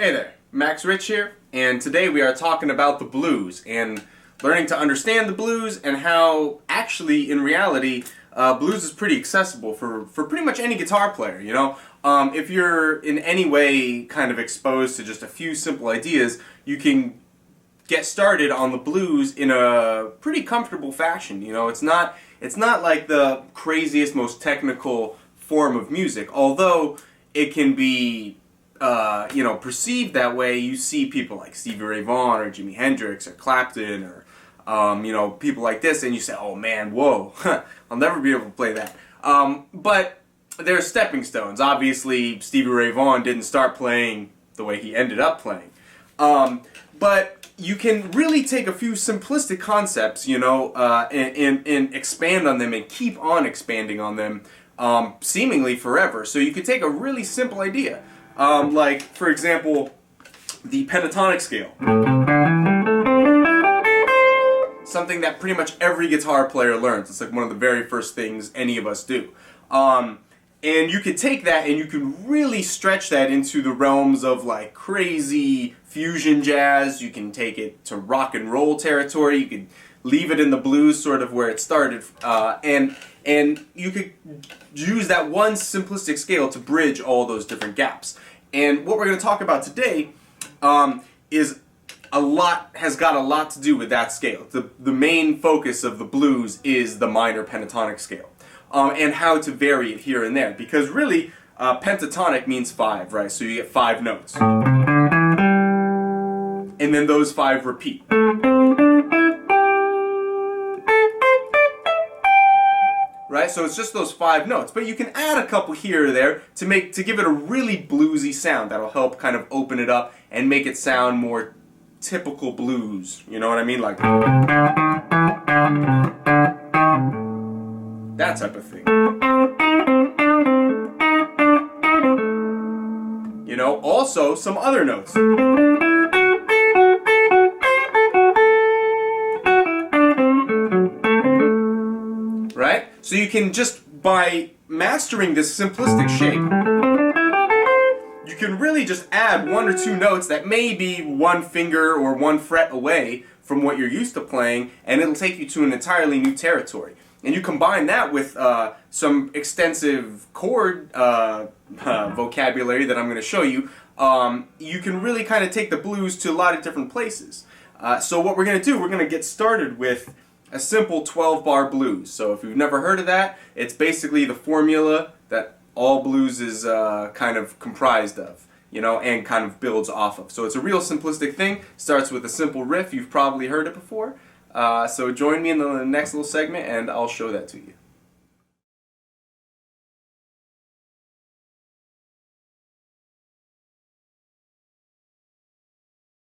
Hey there, Max Rich here, and today we are talking about the blues and learning to understand the blues and how actually, in reality, blues is pretty accessible for pretty much any guitar player, you know? If you're in any way kind of exposed to just a few simple ideas, you can get started on the blues in a pretty comfortable fashion, you know? It's not like the craziest, most technical form of music, although it can be perceived that way. You see people like Stevie Ray Vaughan or Jimi Hendrix or Clapton or, people like this, and you say, oh man, whoa, I'll never be able to play that. But they're stepping stones. Obviously, Stevie Ray Vaughan didn't start playing the way he ended up playing. But you can really take a few simplistic concepts, and expand on them and keep on expanding on them seemingly forever. So you could take a really simple idea. Like, for example, the pentatonic scale. Something that pretty much every guitar player learns. It's like one of the very first things any of us do. And you could take that and you can really stretch that into the realms of like crazy fusion jazz. You can take it to rock and roll territory. You could leave it in the blues, sort of where it started. And you could use that one simplistic scale to bridge all those different gaps. And what we're going to talk about today has got a lot to do with that scale. The main focus of the blues is the minor pentatonic scale, and how to vary it here and there. Because really, pentatonic means 5, right? So you get 5 notes. And then those 5 repeat. Right? So it's just those 5 notes, but you can add a couple here or there to give it a really bluesy sound that'll help kind of open it up and make it sound more typical blues. You know what I mean? Like that type of thing. You know, also some other notes. Right? So you can just, by mastering this simplistic shape, you can really just add 1 or 2 notes that may be 1 finger or 1 fret away from what you're used to playing, and it'll take you to an entirely new territory. And you combine that with some extensive chord vocabulary that I'm going to show you, you can really kind of take the blues to a lot of different places. So what we're going to do, we're going to get started with a simple 12-bar blues. So if you've never heard of that, it's basically the formula that all blues is kind of comprised of, and kind of builds off of. So it's a real simplistic thing. Starts with a simple riff. You've probably heard it before. So join me in the next little segment and I'll show that to you.